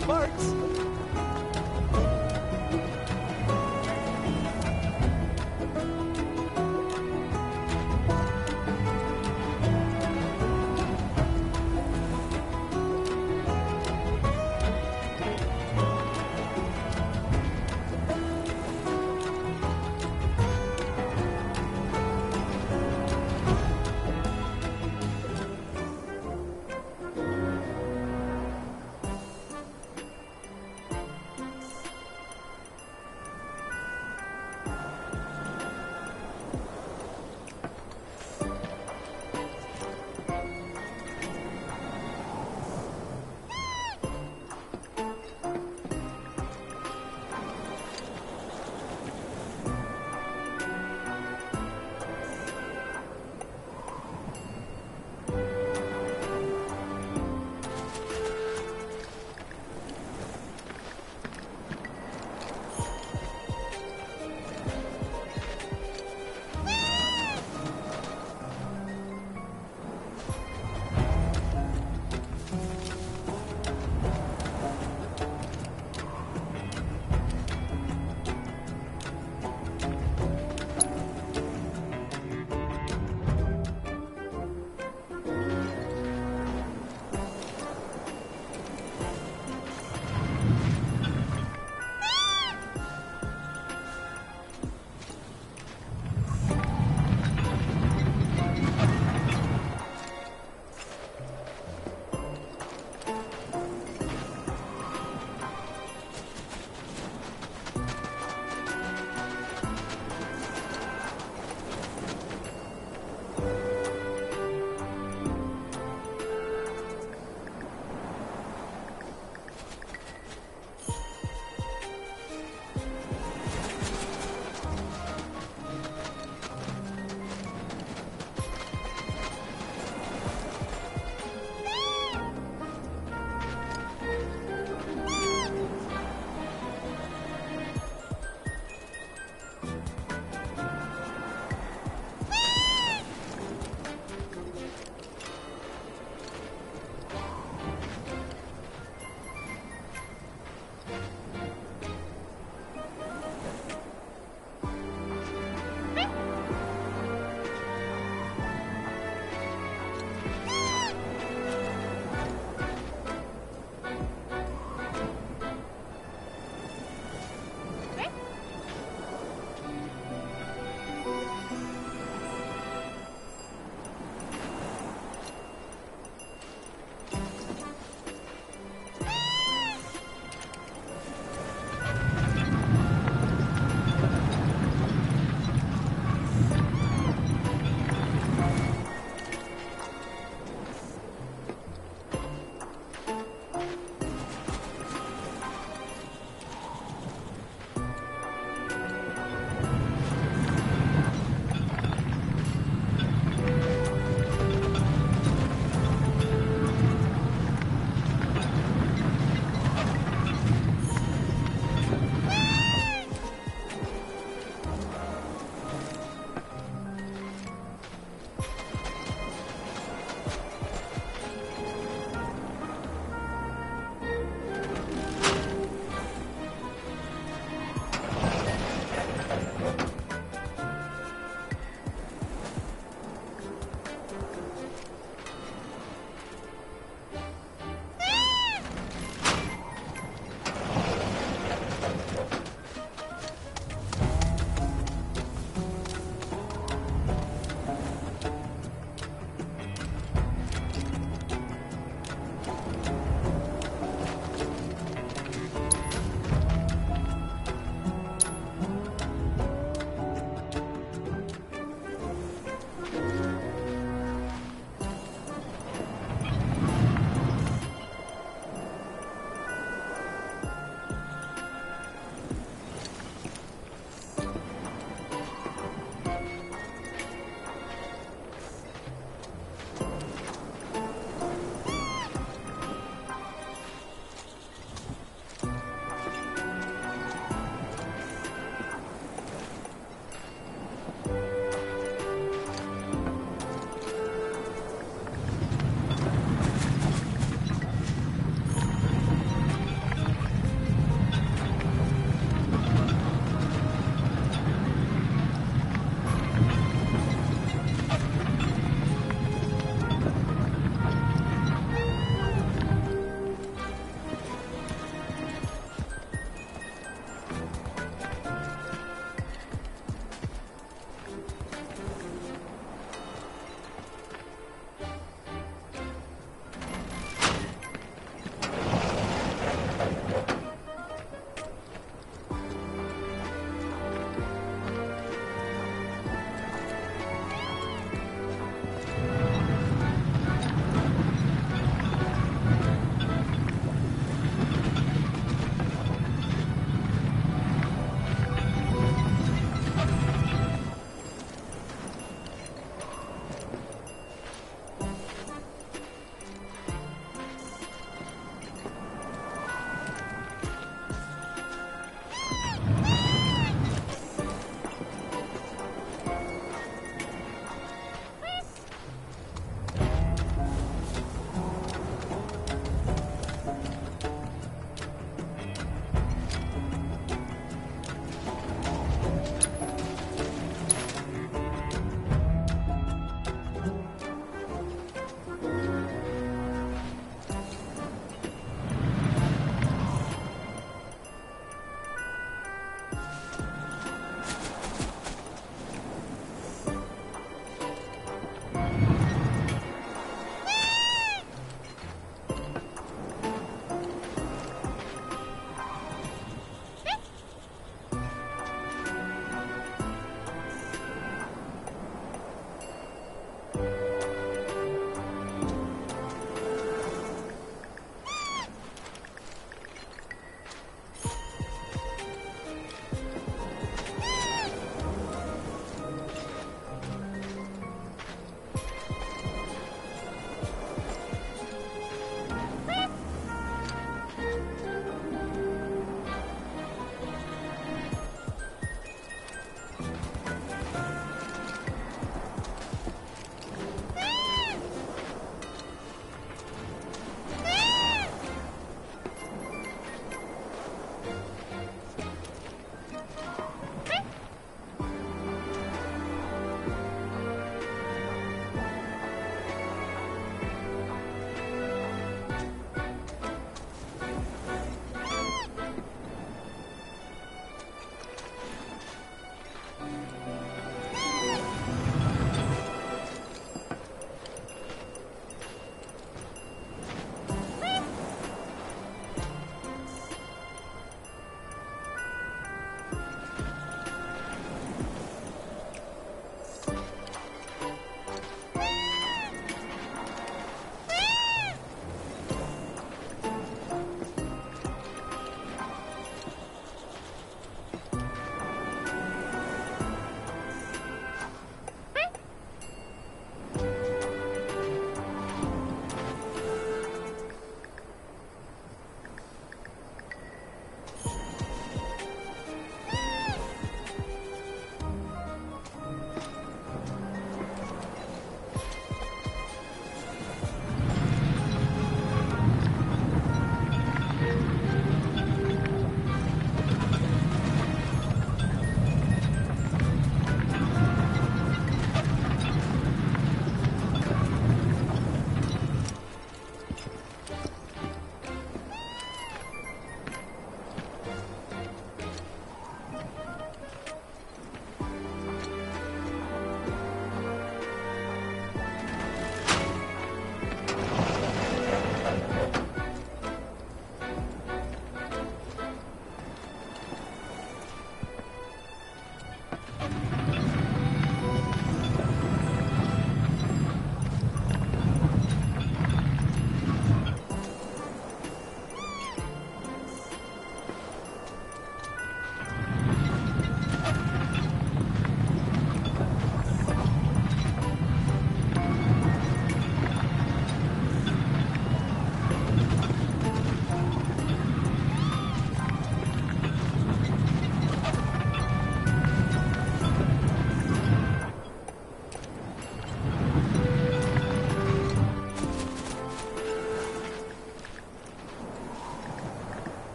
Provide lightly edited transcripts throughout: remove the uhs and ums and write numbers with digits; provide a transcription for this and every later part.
the parts.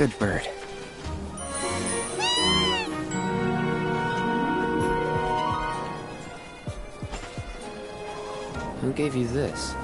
Good bird. Who gave you this?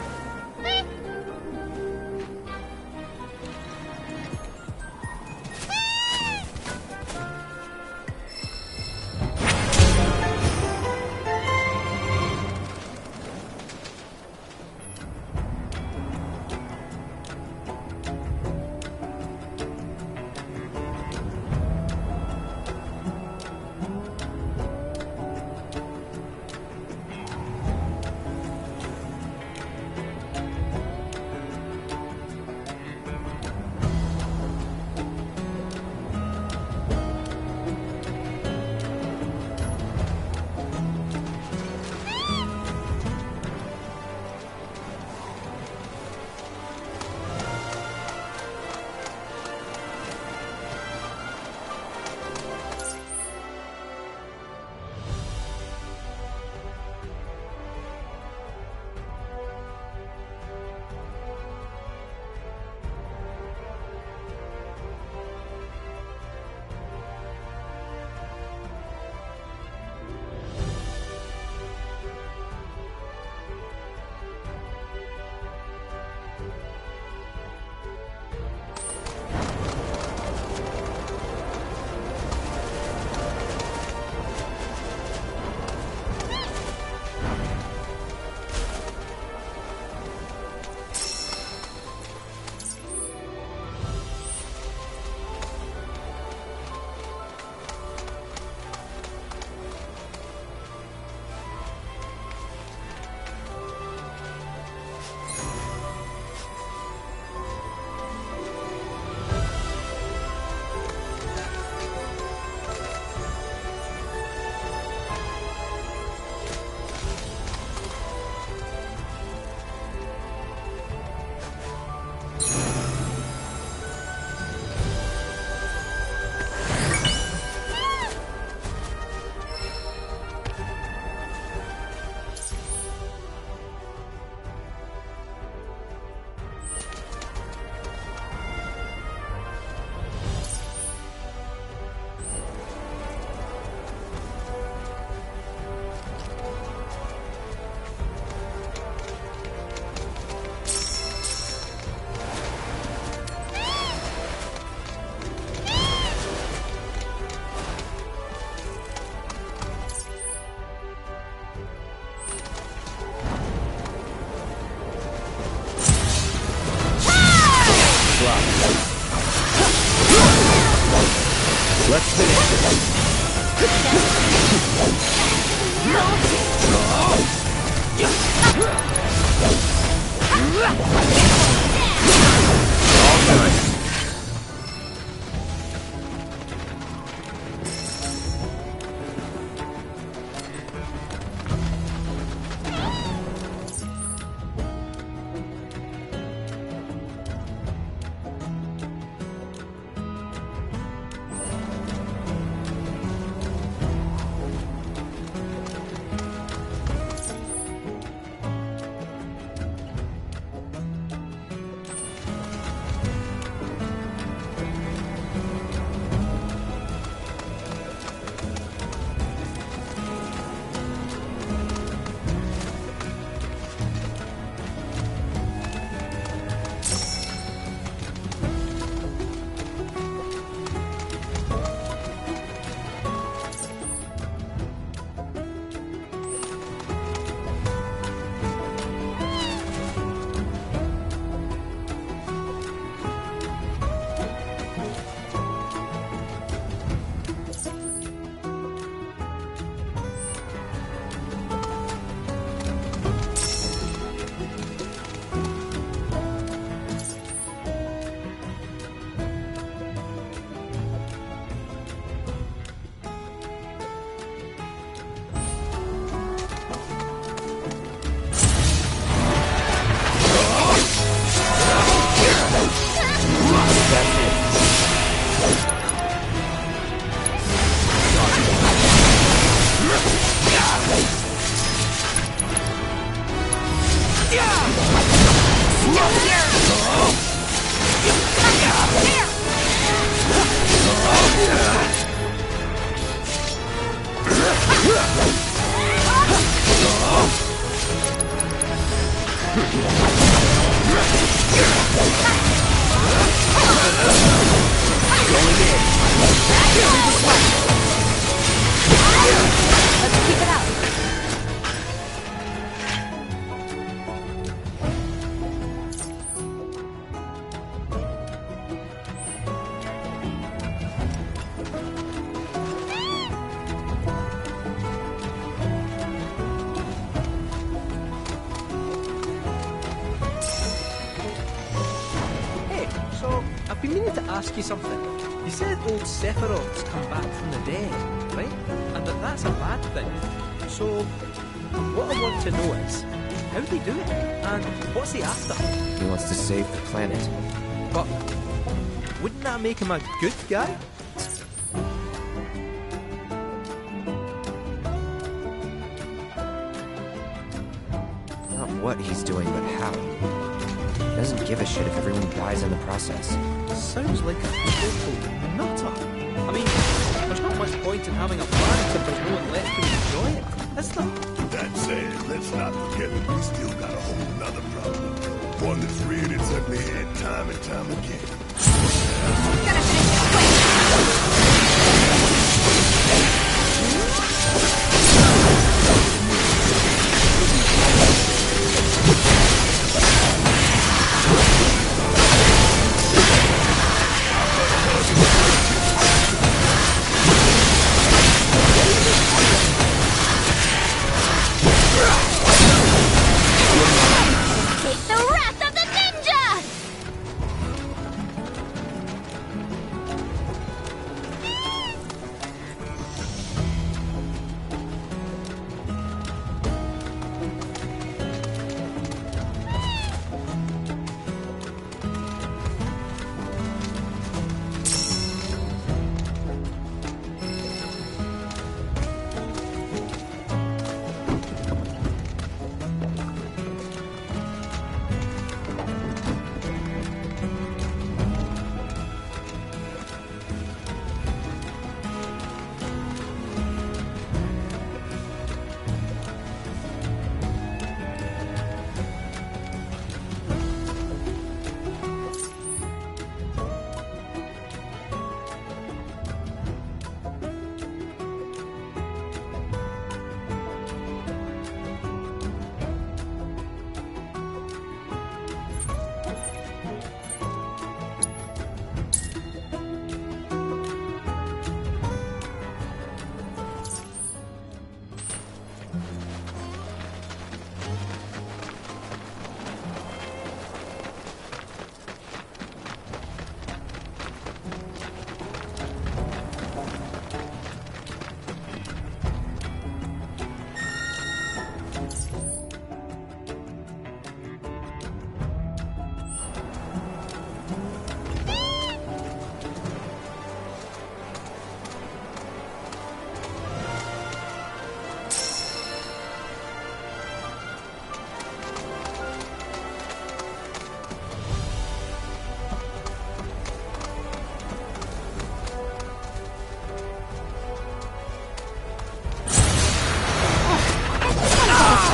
meaning to ask you something. You said old Sephiroths come back from the dead, right? And that's a bad thing. So, what I want to know is, how do they do it? And what's he after? He wants to save the planet. But wouldn't that make him a good guy? Not what he's doing, but how. He doesn't give a shit if everyone dies in the process. Sounds like a total nutter. I mean, there's not much point in having a planet if there's no one left to enjoy it, is there? That said, let's not forget that we still got a whole nother problem. One that's reared its ugly head time and time again. Gotta finish this quick! Take the wrath of the ninja!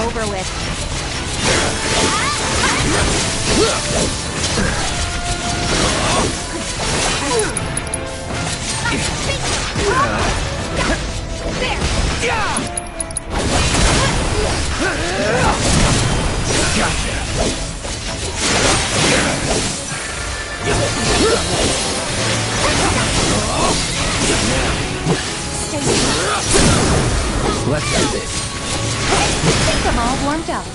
Over with. Let's do this. I think I'm all warmed up.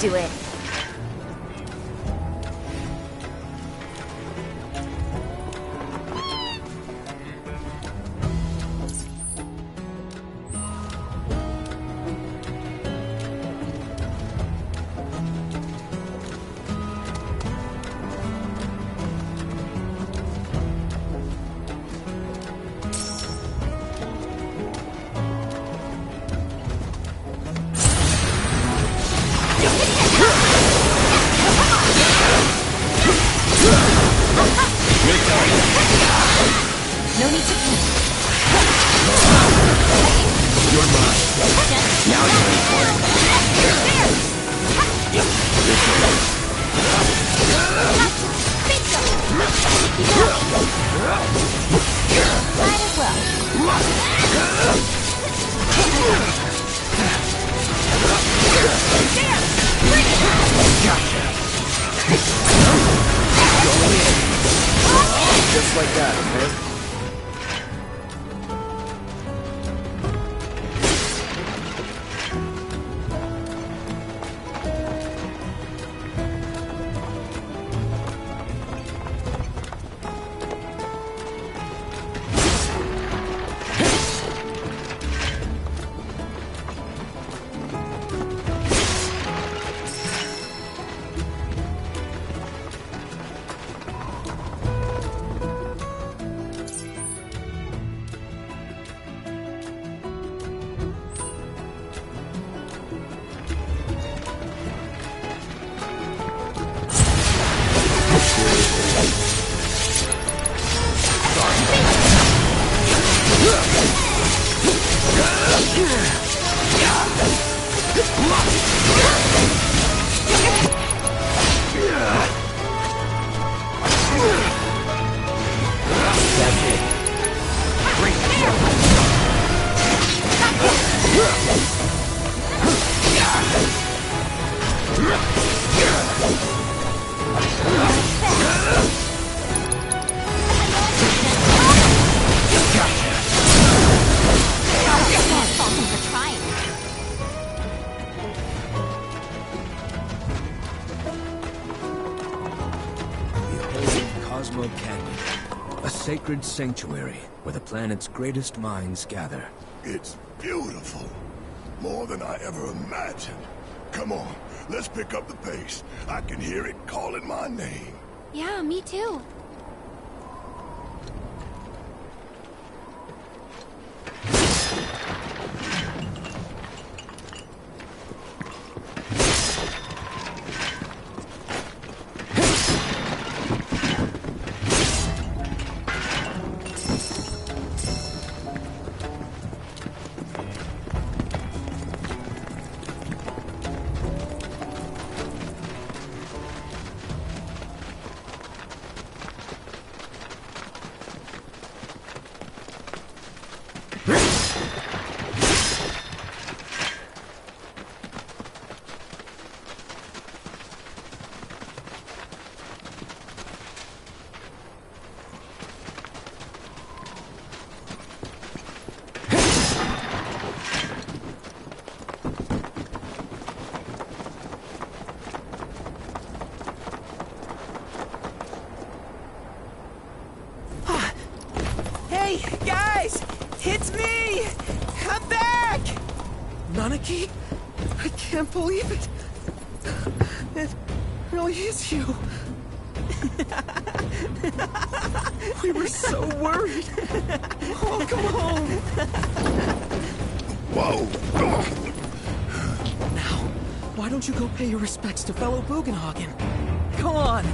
do it. No need to panic. You're mine. Now you're in for it. Might as well. Just like that, okay? Sacred sanctuary where the planet's greatest minds gather. It's beautiful. More than I ever imagined. Come on, let's pick up the pace. I can hear it calling my name. Yeah, me too. It's me! I'm back! Nanaki? I can't believe it! It really is you! We were so worried! Oh, come home! Whoa! Now, why don't you go pay your respects to fellow Bugenhagen? Come on!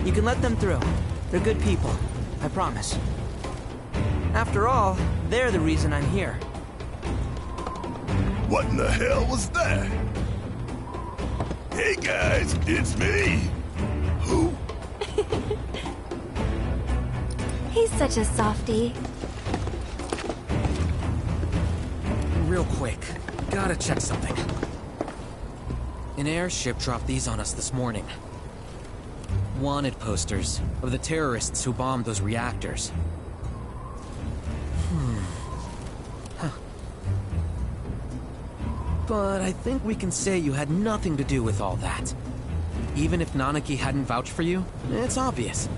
You can let them through. They're good people. I promise. After all, they're the reason I'm here. What in the hell was that? Hey guys, it's me! Who? He's such a softie. Real quick, gotta check something. An airship dropped these on us this morning. Wanted posters of the terrorists who bombed those reactors. But I think we can say you had nothing to do with all that. Even if Nanaki hadn't vouched for you, it's obvious.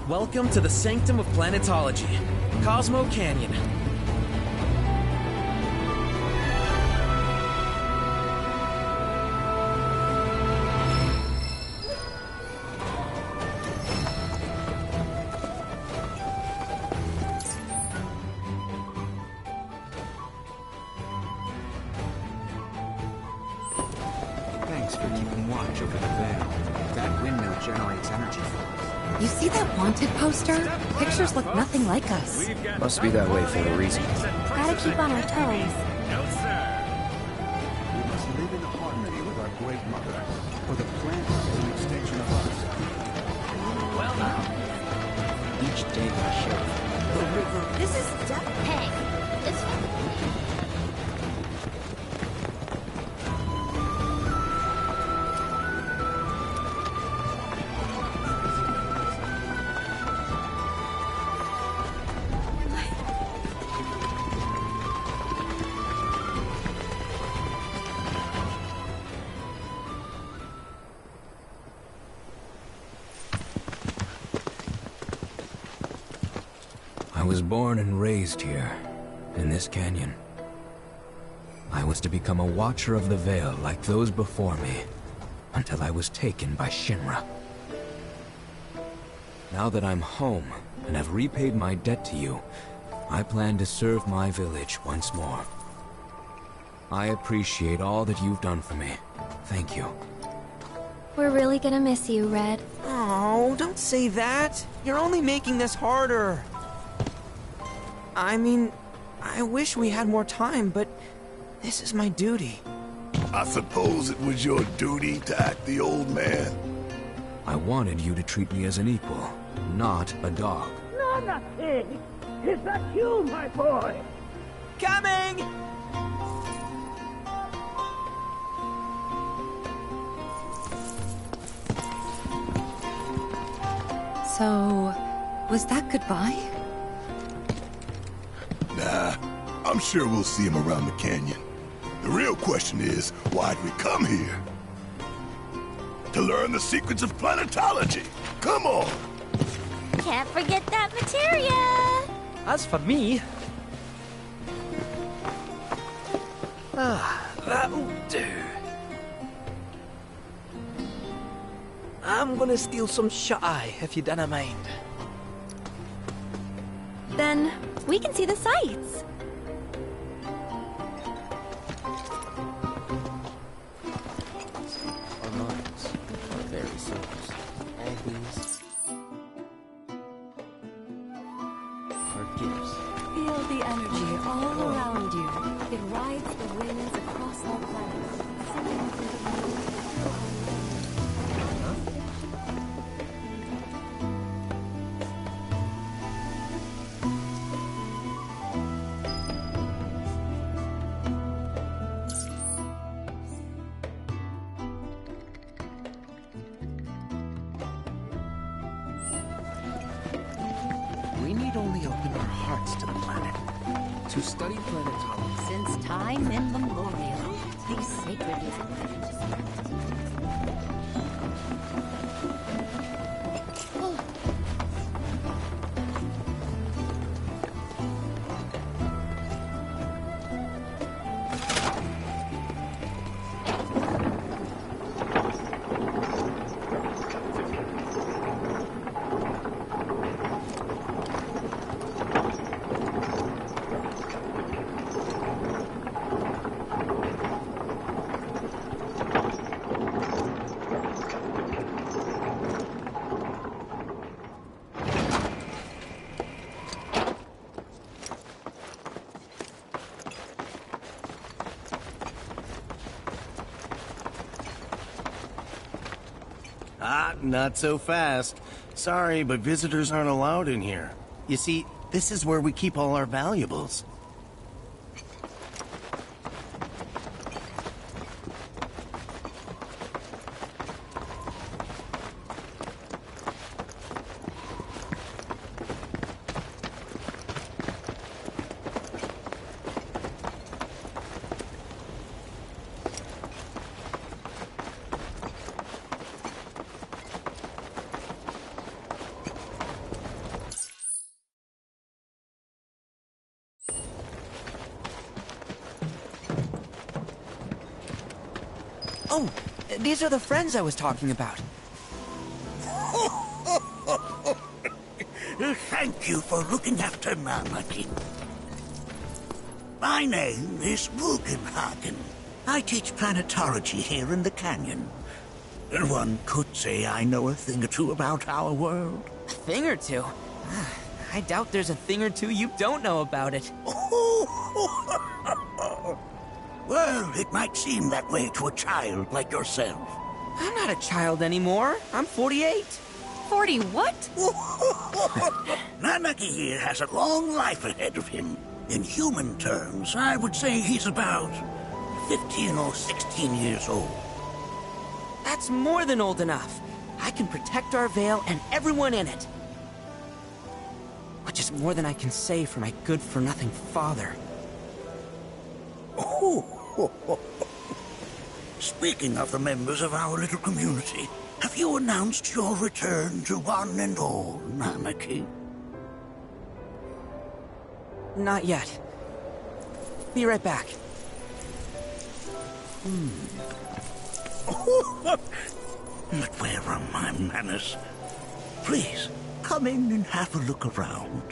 Welcome to the Sanctum of Planetology, Cosmo Canyon. Thanks for keeping watch over the veil. That windmill generates energy for us. You see that wanted poster? Pictures look nothing like us. Must be that way for a reason. Gotta keep on our toes. We must live in harmony with our Great Mother, for the plant is an extension of us. Well now. Each day we show the river. This is Hey, this one. I was born and raised here, in this canyon. I was to become a watcher of the Veil like those before me, until I was taken by Shinra. Now that I'm home, and have repaid my debt to you, I plan to serve my village once more. I appreciate all that you've done for me. Thank you. We're really gonna miss you, Red. Oh, don't say that. You're only making this harder. I mean, I wish we had more time, but this is my duty. I suppose it was your duty to act the old man. I wanted you to treat me as an equal, not a dog. Nanaki! Is that you, my boy? Coming! So, was that goodbye? Nah, I'm sure we'll see him around the canyon. The real question is, why'd we come here? To learn the secrets of planetology. Come on! Can't forget that materia! As for me... that'll do. I'm gonna steal some shut-eye, if you don't mind. Then we can see the sights. Our minds are very souls. All these are gifts. Feel the energy all around you. It rides the winds across our planet. Singing through the We need only open our hearts to the planet. To study planetology. Since time immemorial, these sacred Ah, not so fast. Sorry, but visitors aren't allowed in here. You see, this is where we keep all our valuables. Oh, these are the friends I was talking about. Thank you for looking after Namaki. My name is Bugenhagen. I teach planetology here in the canyon. One could say I know a thing or two about our world. A thing or two? I doubt there's a thing or two you don't know about it. Well, it might seem that way to a child like yourself. I'm not a child anymore. I'm 48. 40 what? Namaki here has a long life ahead of him. In human terms, I would say he's about 15 or 16 years old. That's more than old enough. I can protect our Vale and everyone in it. Which is more than I can say for my good-for-nothing father. Speaking of the members of our little community, have you announced your return to one and all, Namaki? Not yet. Be right back. But where are my manners? Please, come in and have a look around.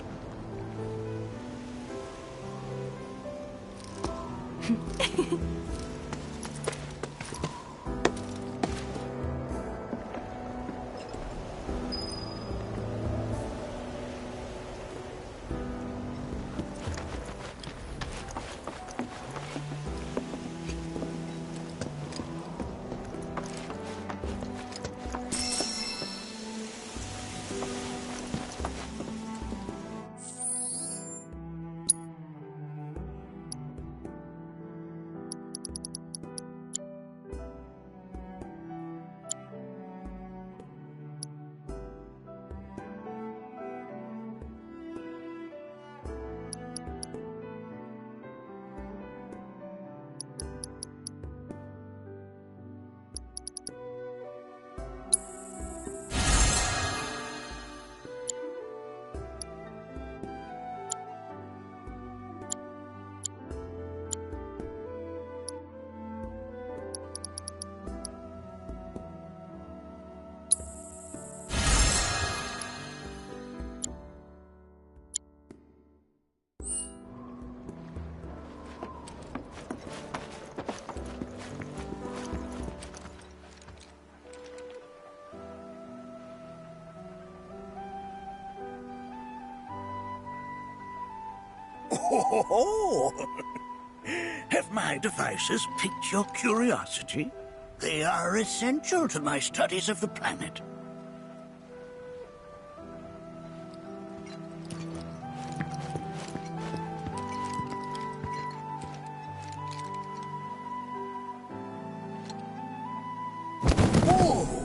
Have my devices piqued your curiosity? They are essential to my studies of the planet.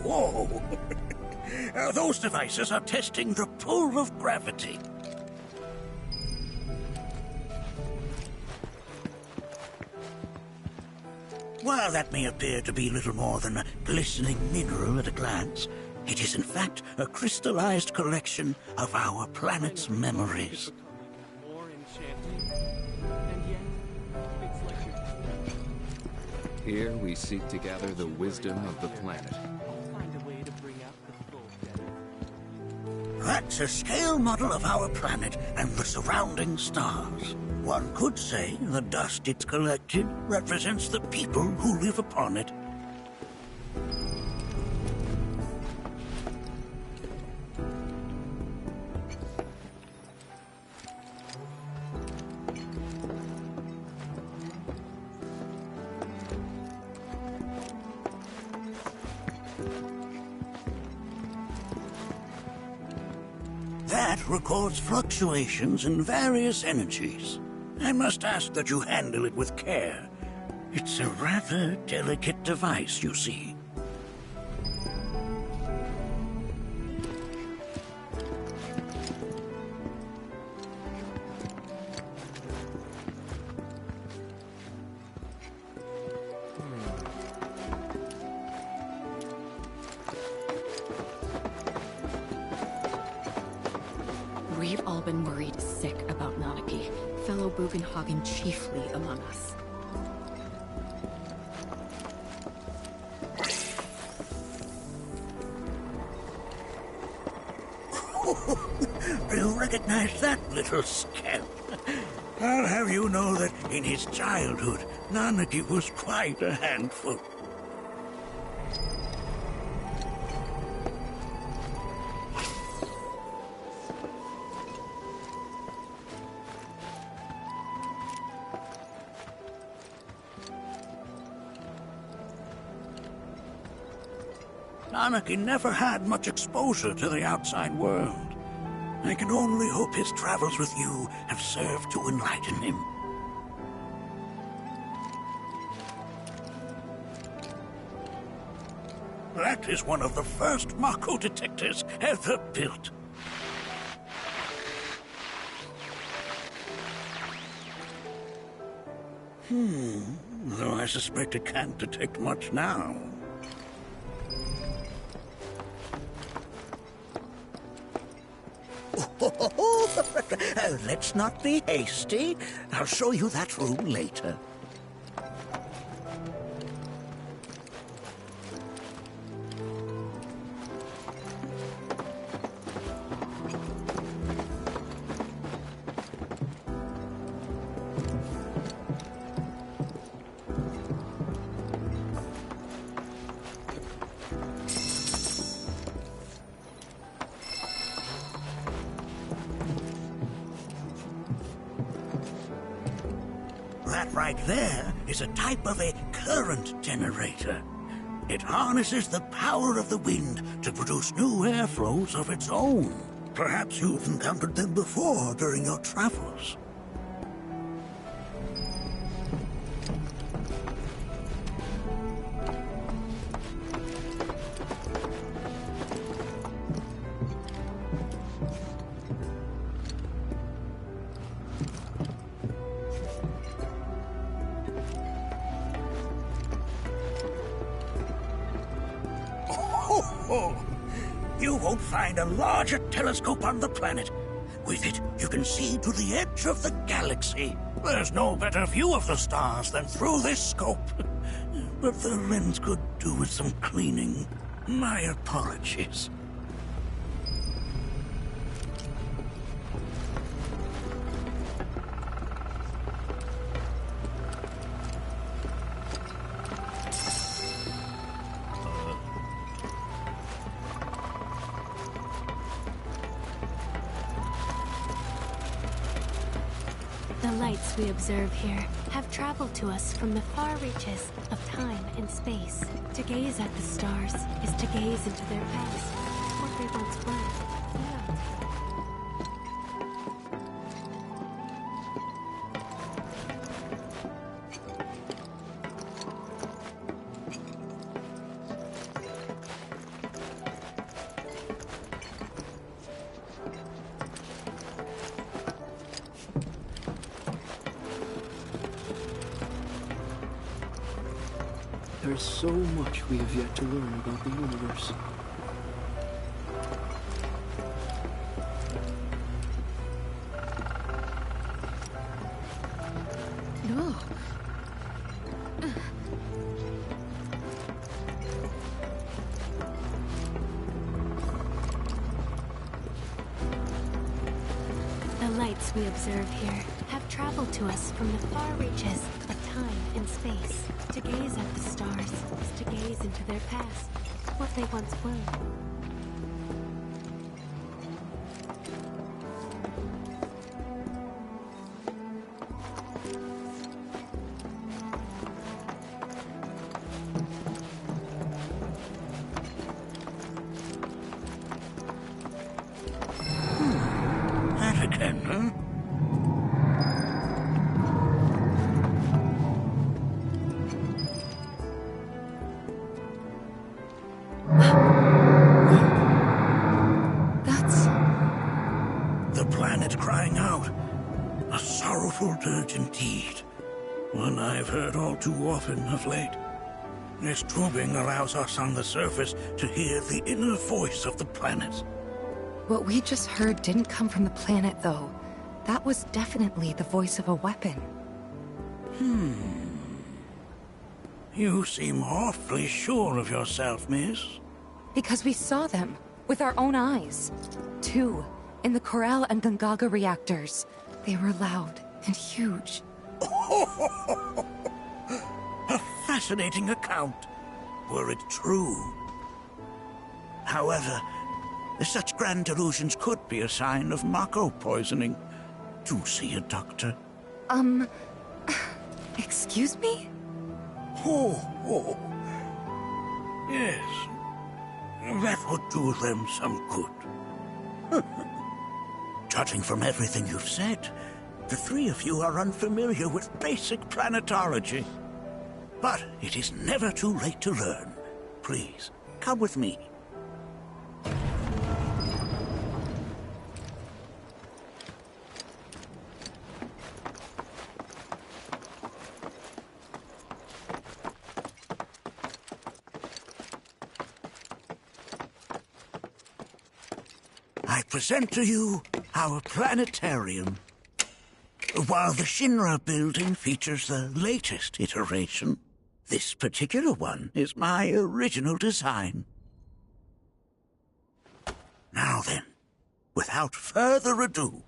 Whoa! Those devices are testing the pull of gravity. While that may appear to be little more than a glistening mineral at a glance, it is in fact a crystallized collection of our planet's memories. Here we seek to gather the wisdom of the planet. That's a scale model of our planet and the surrounding stars. One could say the dust it's collected represents the people who live upon it. That records fluctuations in various energies. I must ask that you handle it with care. It's a rather delicate device, you see. We've all been worried sick about Nanaki, fellow Bugenhagen chiefly among us. Do you recognize that little scamp? I'll have you know that in his childhood, Nanaki was quite a handful. Nanaki never had much exposure to the outside world. I can only hope his travels with you have served to enlighten him. That is one of the first Mako detectors ever built. Though I suspect it can't detect much now. Let's not be hasty. I'll show you that room later. That right there is a type of a current generator. It harnesses the power of the wind to produce new airflows of its own. Perhaps you've encountered them before during your travels. You won't find a larger telescope on the planet. With it, you can see to the edge of the galaxy. There's no better view of the stars than through this scope. But the lens could do with some cleaning. My apologies. The lights we observe here have traveled to us from the far reaches of time and space. To gaze at the stars is to gaze into their past, what they once were. There's so much we have yet to learn about the universe. Look. The lights we observe here have traveled to us from the far reaches of time and space. To gaze at the stars is to gaze into their past, what they once were. That again, huh? Crying out. A sorrowful dirge indeed. One I've heard all too often of late. This tubing allows us on the surface to hear the inner voice of the planet. What we just heard didn't come from the planet, though. That was definitely the voice of a weapon. You seem awfully sure of yourself, miss. Because we saw them. with our own eyes. 2, in the Corel and Gungaga reactors. They were loud and huge. A fascinating account, were it true. However, such grand delusions could be a sign of Mako poisoning. Do see a doctor. Excuse me? Oh. Yes. That would do them some good. Judging from everything you've said, the 3 of you are unfamiliar with basic planetology. But it is never too late to learn. Please, come with me. I present to you our planetarium. While the Shinra building features the latest iteration, this particular one is my original design. Now then, without further ado,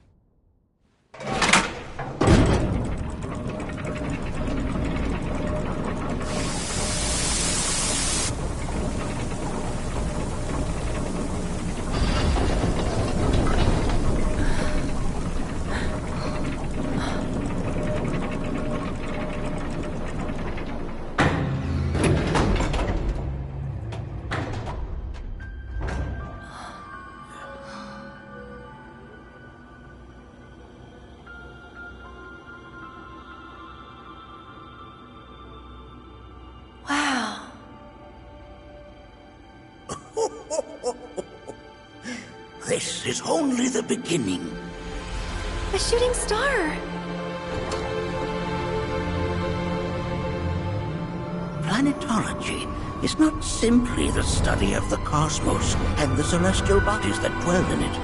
this is only the beginning. A shooting star! Planetology is not simply the study of the cosmos and the celestial bodies that dwell in it.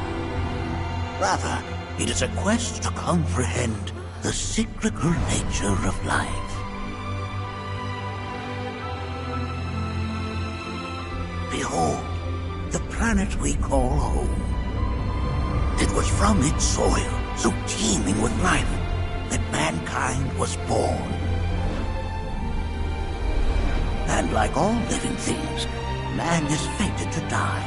Rather, it is a quest to comprehend the cyclical nature of life. Behold, the planet we call home. It was from its soil, so teeming with life, that mankind was born. And like all living things, man is fated to die.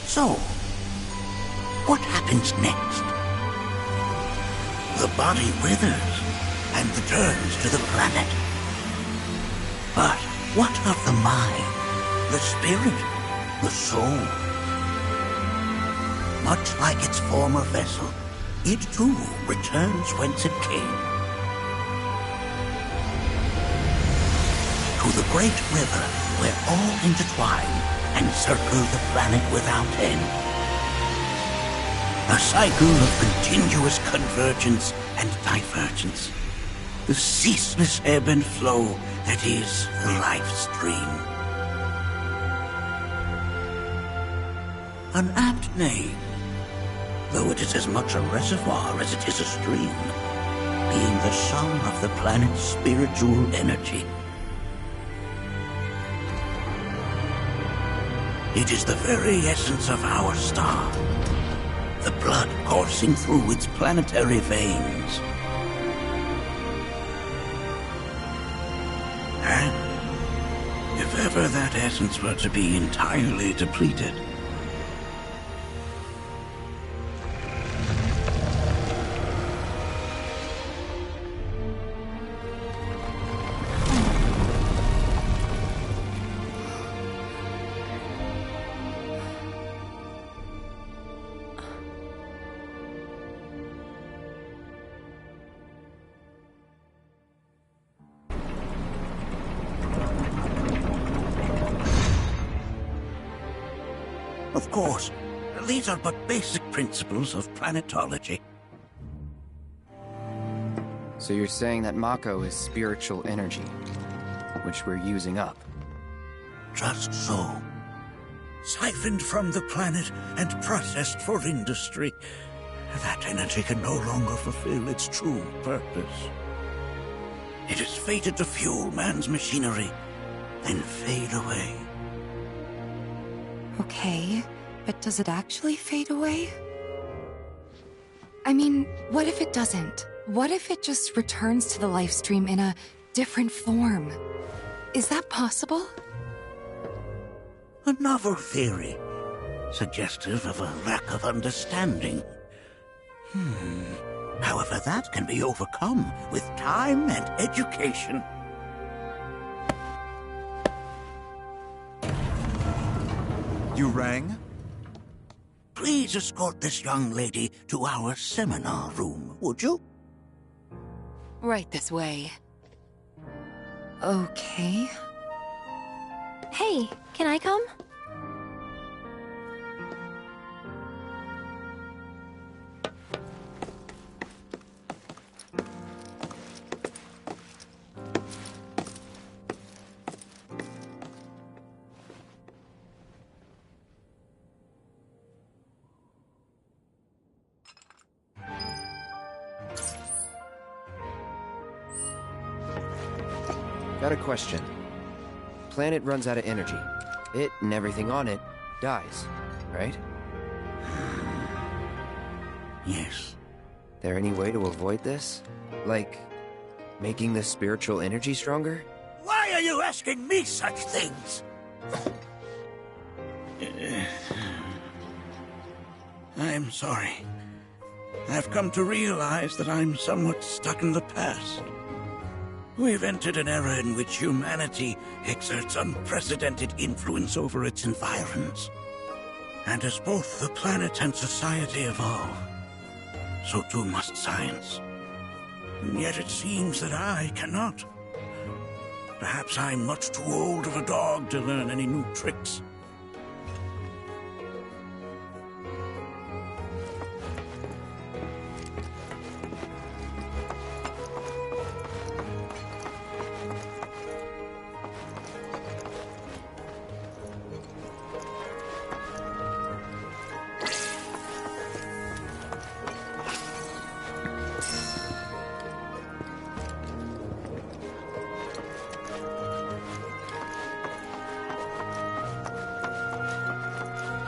So, what happens next? The body withers and returns to the planet. But what of the mind, the spirit, the soul? Much like its former vessel, it too returns whence it came. To the great river where all intertwine and circle the planet without end. A cycle of continuous convergence and divergence. The ceaseless ebb and flow that is the life stream. An apt name, though it is as much a reservoir as it is a stream, being the sum of the planet's spiritual energy. It is the very essence of our star, the blood coursing through its planetary veins. And if ever that essence were to be entirely depleted, of course, these are but basic principles of planetology. So you're saying that Mako is spiritual energy, which we're using up? Just so. Siphoned from the planet and processed for industry, that energy can no longer fulfill its true purpose. It is fated to fuel man's machinery, then fade away. Okay, but does it actually fade away? I mean, what if it doesn't? What if it just returns to the life stream in a different form? Is that possible? A novel theory, suggestive of a lack of understanding. However, that can be overcome with time and education. You rang? Please escort this young lady to our seminar room, would you? Right this way. Okay. Hey, can I come? Got a question. Planet runs out of energy. It and everything on it dies, right? Yes. There any way to avoid this? Like, making the spiritual energy stronger? Why are you asking me such things? I'm sorry. I've come to realize that I'm somewhat stuck in the past. We've entered an era in which humanity exerts unprecedented influence over its environs. And as both the planet and society evolve, so too must science. And yet it seems that I cannot. Perhaps I'm much too old of a dog to learn any new tricks.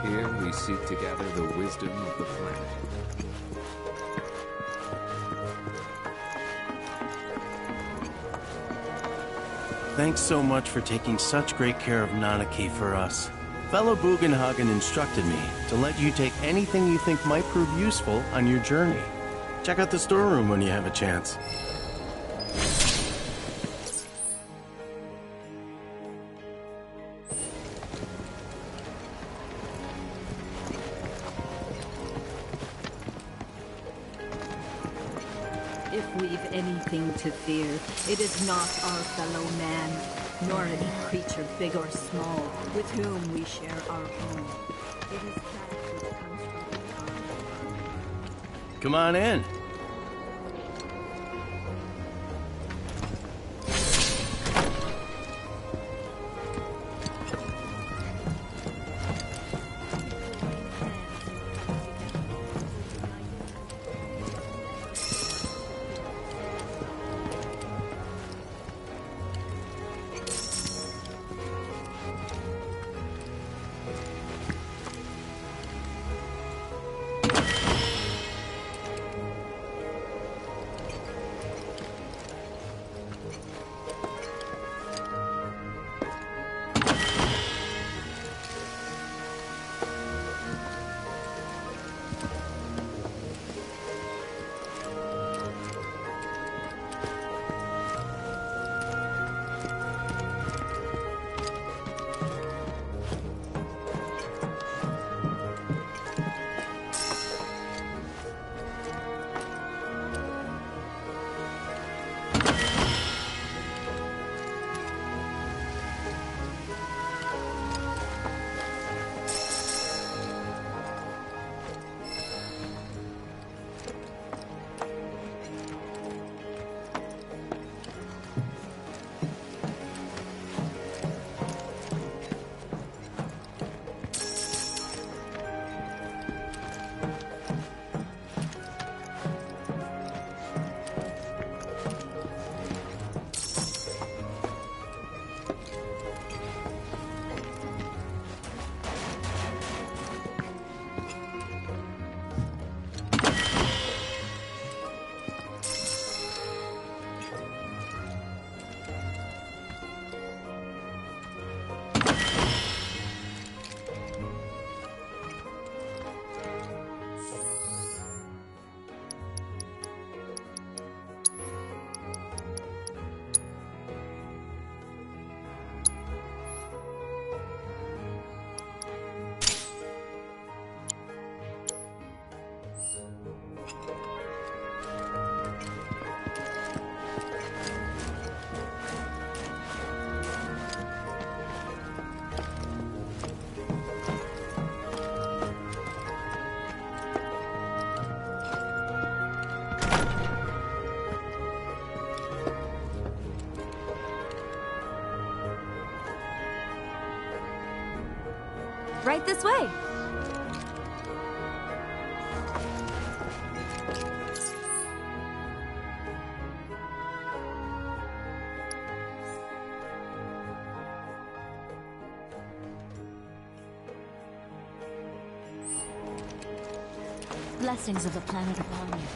Here we seek to gather the wisdom of the planet. Thanks so much for taking such great care of Nanaki for us. Fellow Bugenhagen instructed me to let you take anything you think might prove useful on your journey. Check out the storeroom when you have a chance. If we've anything to fear, it is not our fellow man, nor any creature big or small, with whom we share our home. It is that which comes from beyond. Come on in. Right this way. Blessings of the planet upon you.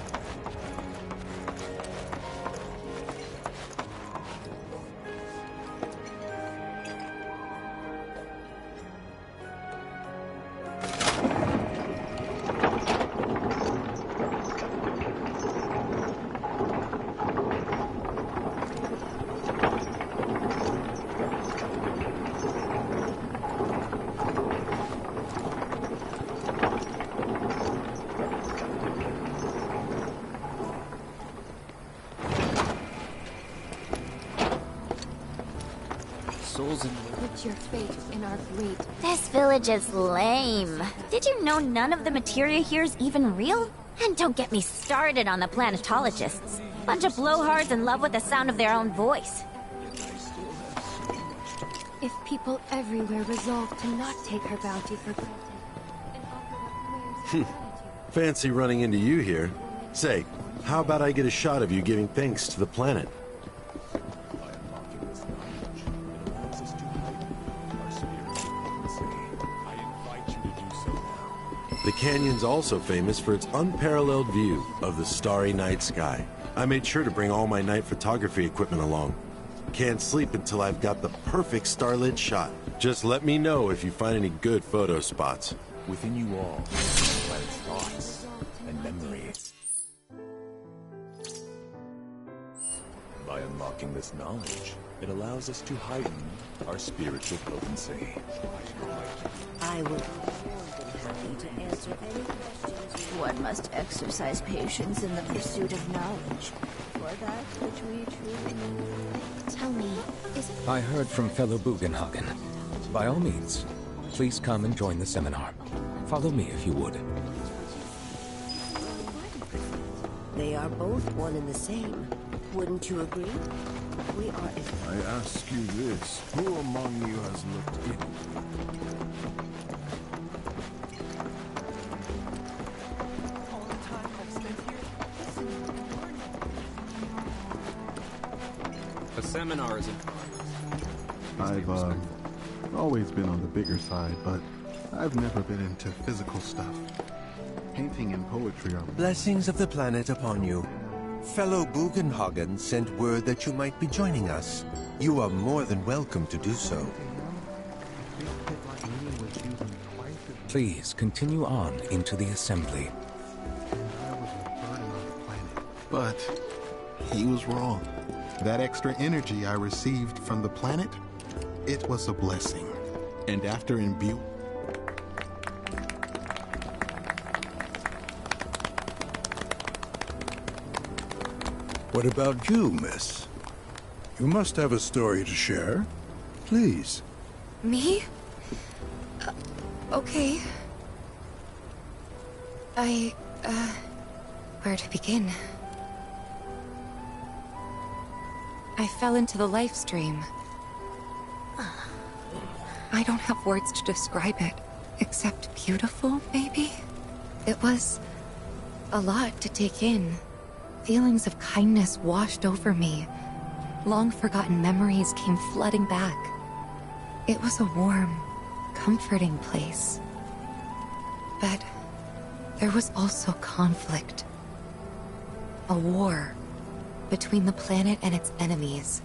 Put your faith in our great... This village is lame. Did you know none of the materia here is even real? And don't get me started on the planetologists. Bunch of blowhards in love with the sound of their own voice. If people everywhere resolve to not take her bounty for granted and offer what prayers of Fancy running into you here. Say, how about I get a shot of you giving thanks to the planet? The canyon's also famous for its unparalleled view of the starry night sky. I made sure to bring all my night photography equipment along. Can't sleep until I've got the perfect starlit shot. Just let me know if you find any good photo spots. Within you all, the planet's thoughts and memories. By unlocking this knowledge, it allows us to heighten our spiritual potency. I will happy to answer any questions. One must exercise patience in the pursuit of knowledge. For that which we truly need. Tell me, is it... I heard from fellow Bugenhagen. By all means, please come and join the seminar. Follow me if you would. They are both one and the same. Wouldn't you agree? We are... I ask you this. Who among you has looked in? A seminar is in I've always been on the bigger side, but I've never been into physical stuff. Painting and poetry are... Blessings of the planet upon you. Fellow Bugenhagen sent word that you might be joining us. You are more than welcome to do so. Please continue on into the assembly. But he was wrong. That extra energy I received from the planet, it was a blessing. And after imbue... What about you, miss? You must have a story to share. Please. Me? Okay. Where to begin? I fell into the life stream. I don't have words to describe it, except beautiful, maybe? It was a lot to take in. Feelings of kindness washed over me. Long-forgotten memories came flooding back. It was a warm, comforting place. But there was also conflict. A war between the planet and its enemies.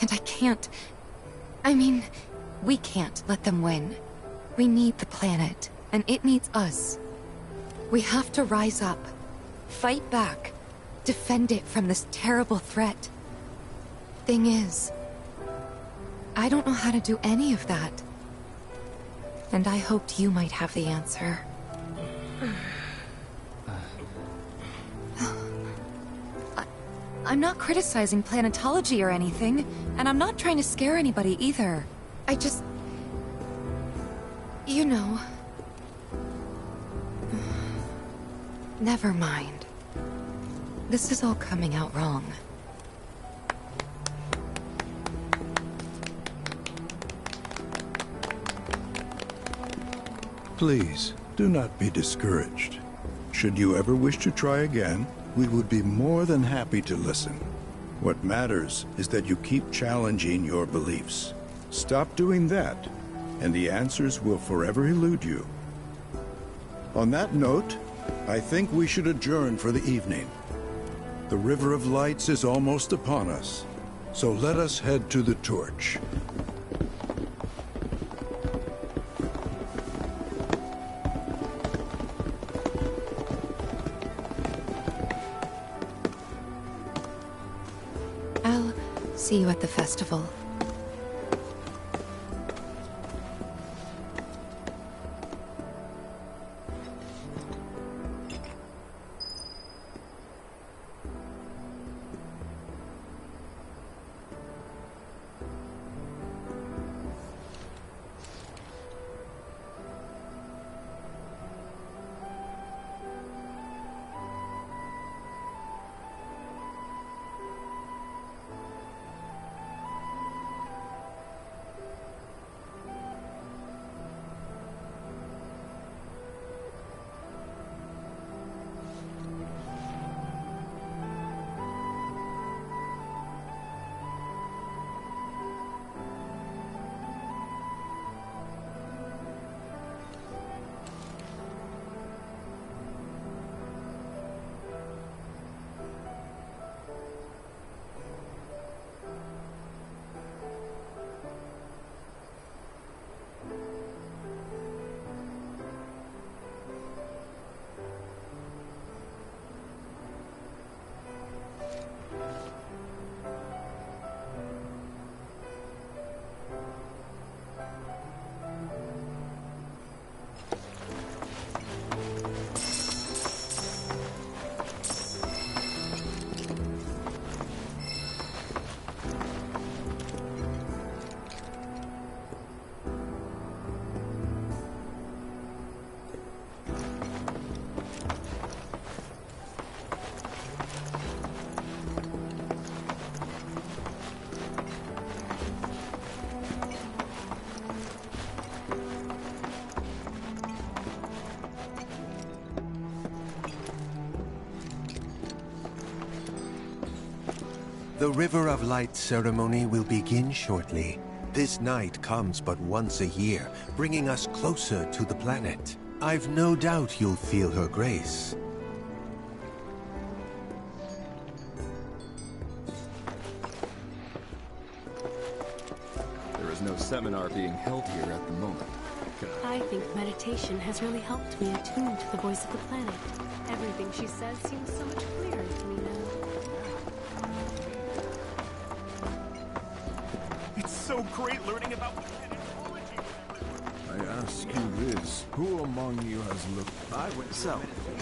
And we can't let them win. We need the planet, and it needs us. We have to rise up, fight back, defend it from this terrible threat. Thing is, I don't know how to do any of that. And I hoped you might have the answer. I'm not criticizing planetology or anything, and I'm not trying to scare anybody either. I just... You know... Never mind. This is all coming out wrong. Please, do not be discouraged. Should you ever wish to try again, we would be more than happy to listen. What matters is that you keep challenging your beliefs. Stop doing that, and the answers will forever elude you. On that note, I think we should adjourn for the evening. The River of Lights is almost upon us, so let us head to the torch. I'll see you at the festival. The River of Light ceremony will begin shortly. This night comes but once a year, bringing us closer to the planet. I've no doubt you'll feel her grace. There is no seminar being held here at the moment. I think meditation has really helped me attune to the voice of the planet. Everything she says seems so much clearer to me now. It's so great learning about planetology. I ask you this, who among you has looked... So,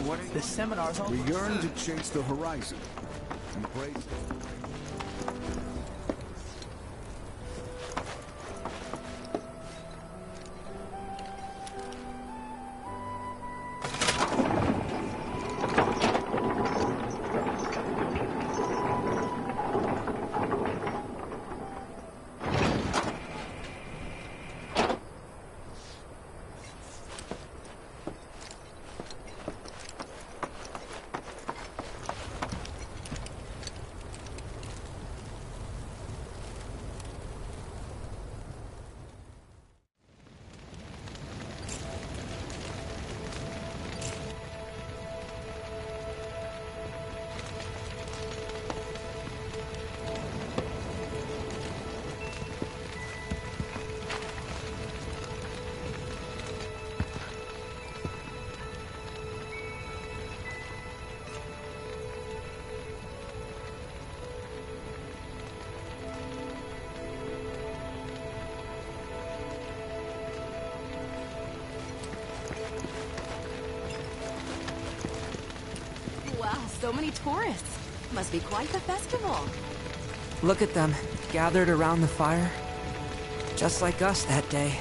what are the seminars all We about? yearn to chase the horizon. Embrace... Wow, so many tourists. Must be quite the festival. Look at them, gathered around the fire. Just like us that day.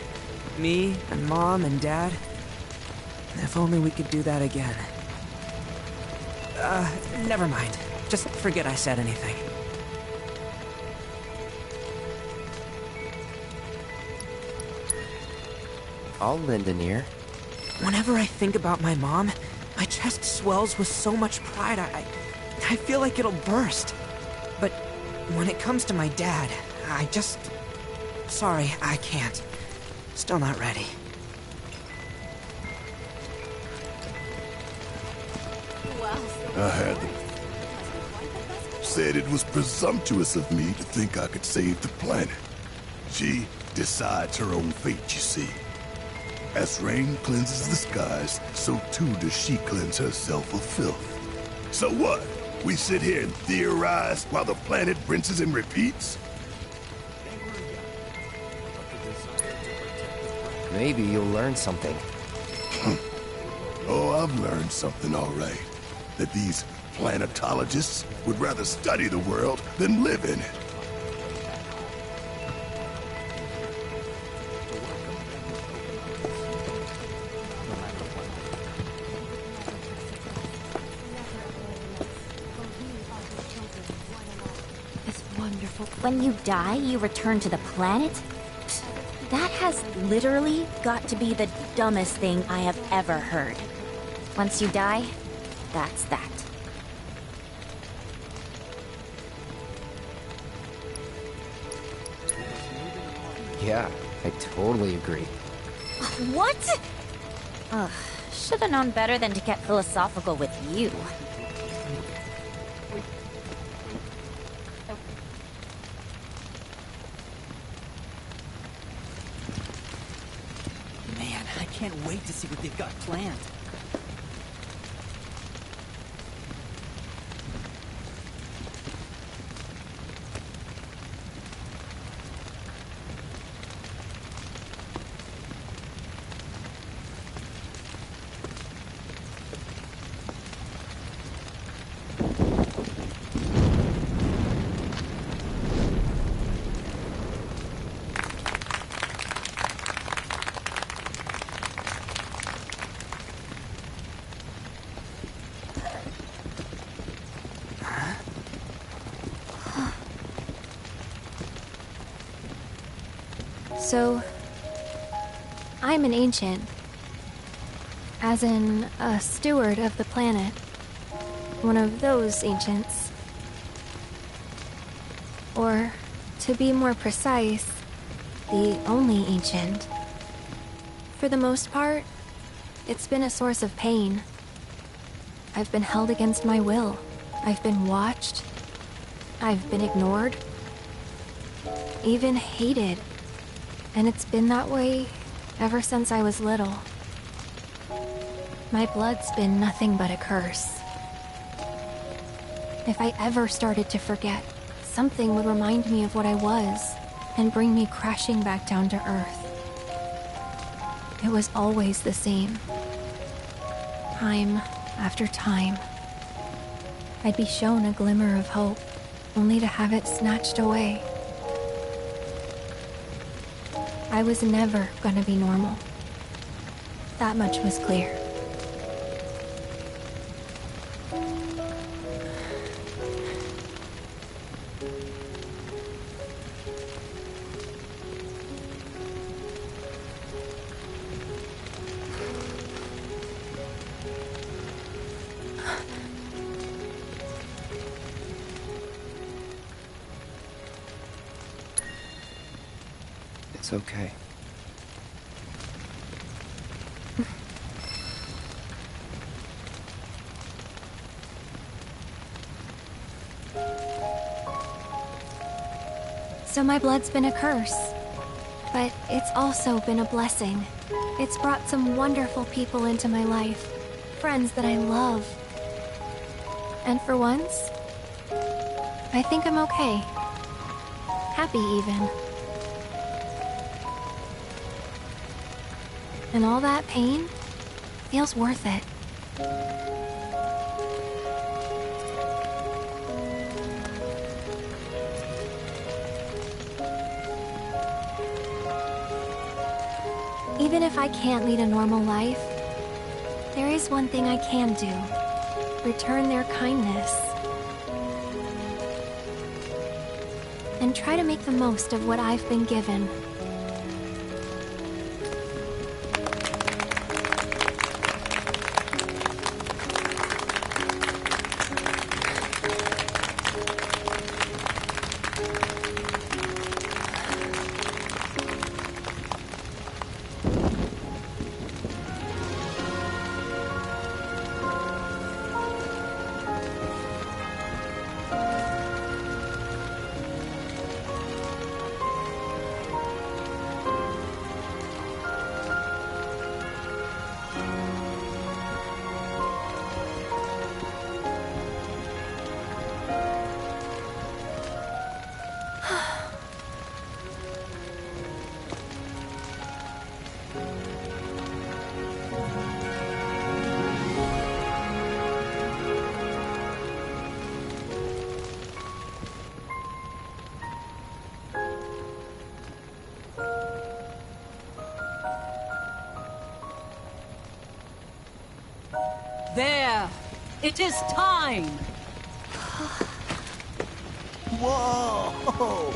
Me and Mom and Dad. If only we could do that again. Never mind. Just forget I said anything. I'll lend an ear. Whenever I think about my mom, my chest swells with so much pride, I feel like it'll burst. But when it comes to my dad, I just... Sorry, I can't. Still not ready. I had them. Said it was presumptuous of me to think I could save the planet. She decides her own fate, you see. As rain cleanses the skies, so too does she cleanse herself of filth. So what? We sit here and theorize while the planet rinses and repeats? Maybe you'll learn something. Oh, I've learned something, all right. That these planetologists would rather study the world than live in it. It's wonderful. When you die, you return to the planet? That has literally got to be the dumbest thing I have ever heard. Once you die, that's that. Yeah, I totally agree. What? Ugh, should have known better than to get philosophical with you. Man, I can't wait to see what they've got planned. So, I'm an ancient. As in, a steward of the planet. One of those ancients. Or, to be more precise, the only ancient. For the most part, it's been a source of pain. I've been held against my will. I've been watched. I've been ignored. Even hated. And it's been that way ever since I was little. My blood's been nothing but a curse. If I ever started to forget, something would remind me of what I was and bring me crashing back down to Earth. It was always the same. Time after time. I'd be shown a glimmer of hope, only to have it snatched away. I was never gonna be normal. That much was clear. It's okay. So my blood's been a curse. But it's also been a blessing. It's brought some wonderful people into my life. Friends that I love. And for once, I think I'm okay. Happy even. And all that pain feels worth it. Even if I can't lead a normal life, there is one thing I can do. Return their kindness. And try to make the most of what I've been given. It is time! Whoa!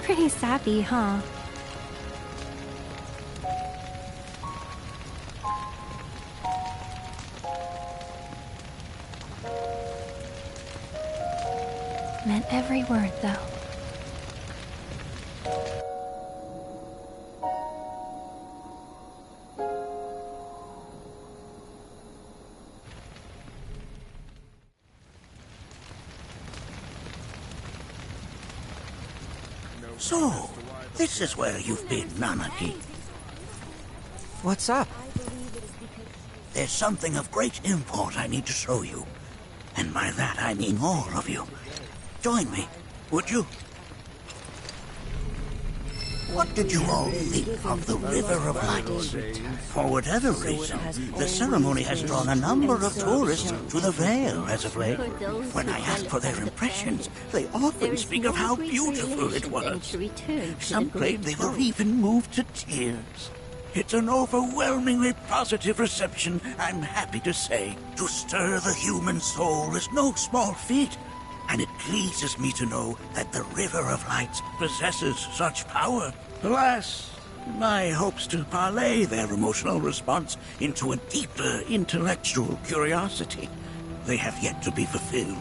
Pretty sappy, huh? Meant every word, though. So, this is where you've been, Nanaki. What's up? There's something of great import I need to show you. And by that I mean all of you. Join me, would you? What did you all think of the River of Lights? For whatever reason, the ceremony has drawn a number of tourists to the Vale as of late. When I ask for their impressions, they often speak of how beautiful it was. Some claim they were even moved to tears. It's an overwhelmingly positive reception, I'm happy to say. To stir the human soul is no small feat, and it pleases me to know that the River of Lights possesses such power. Alas, my hopes to parlay their emotional response into a deeper intellectual curiosity, they have yet to be fulfilled.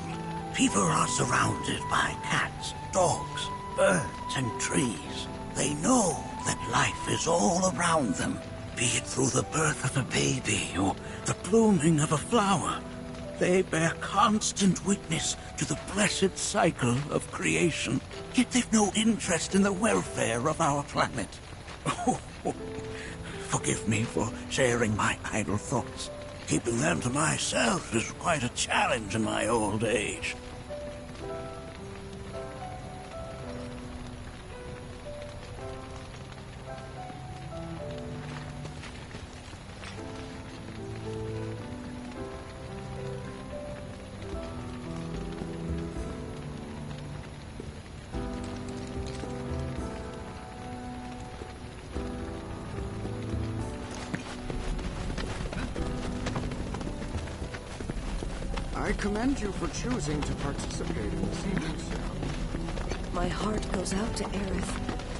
People are surrounded by cats, dogs, birds, and trees. They know that life is all around them, be it through the birth of a baby or the blooming of a flower. They bear constant witness to the blessed cycle of creation, yet they've no interest in the welfare of our planet. Forgive me for sharing my idle thoughts. Keeping them to myself is quite a challenge in my old age. I commend you for choosing to participate in this evening ceremony. My heart goes out to Aerith.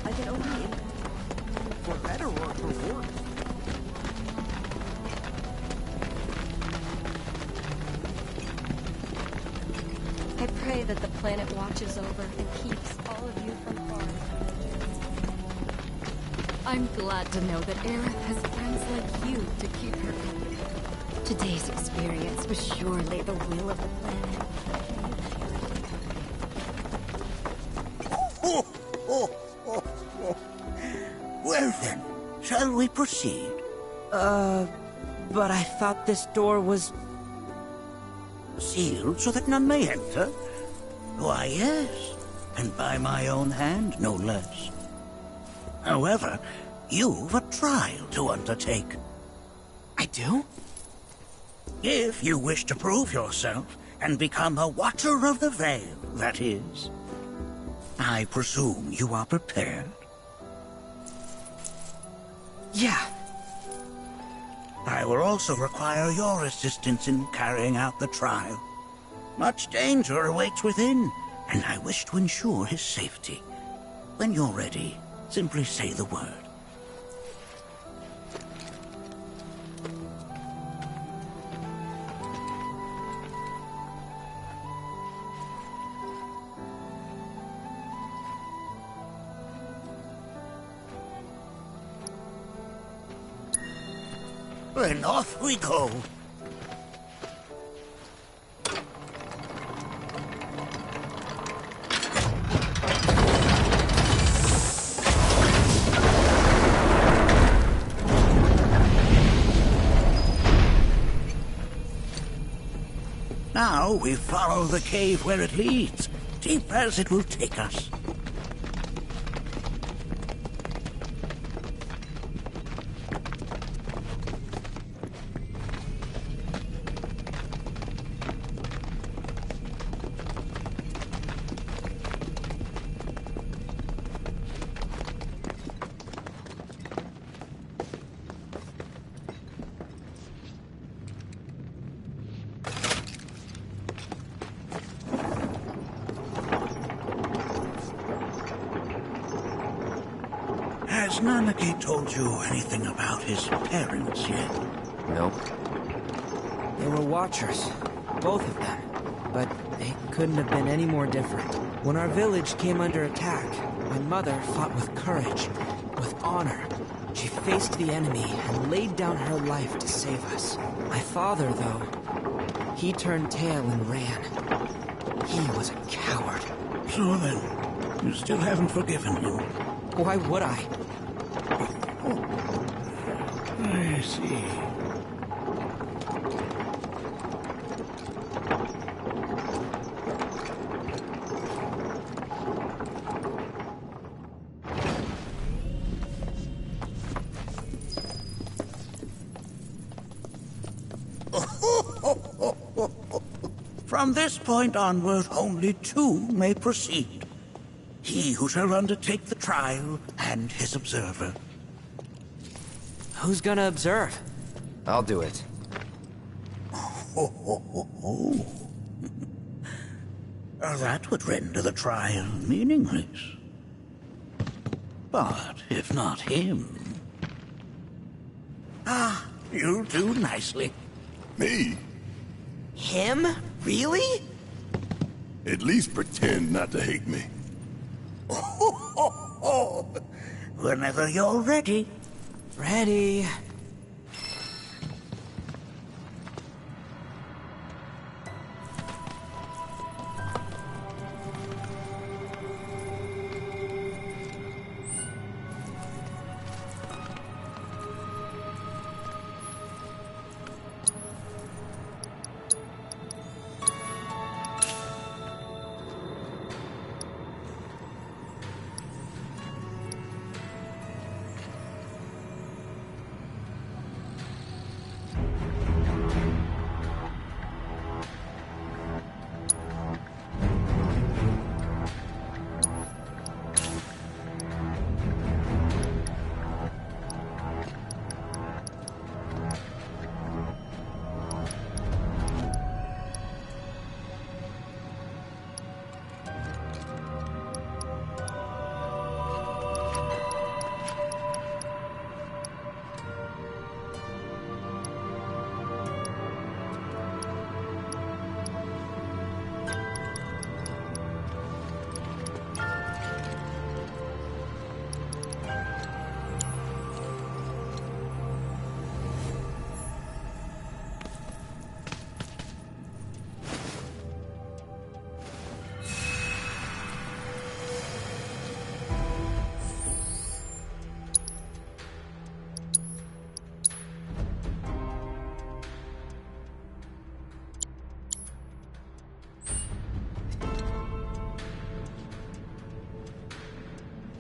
I can only... For better or for worse. I pray that the planet watches over and keeps all of you from harm. I'm glad to know that Aerith has friends like you to keep her company. Today's experience was surely the will of the planet. Well then, shall we proceed? But I thought this door was... Sealed so that none may enter? Why, yes, and by my own hand, no less. However, you've a trial to undertake. I do? If you wish to prove yourself and become a Watcher of the Vale, that is. I presume you are prepared? Yeah. I will also require your assistance in carrying out the trial. Much danger awaits within, and I wish to ensure his safety. When you're ready, simply say the word. Then off we go. Now we follow the cave where it leads, deep as it will take us. Has Nanake told you anything about his parents yet? Nope. They were Watchers, both of them. But they couldn't have been any more different. When our village came under attack, my mother fought with courage, with honor. She faced the enemy and laid down her life to save us. My father, though, he turned tail and ran. He was a coward. So then, you still haven't forgiven him? Why would I? I see. From this point onward, only two may proceed. He who shall undertake the trial, and his observer. Who's gonna observe? I'll do it. That would render the trial meaningless. But if not him... Ah, you'll do nicely. Me? Him? Really? At least pretend not to hate me. Whenever you're ready. Ready.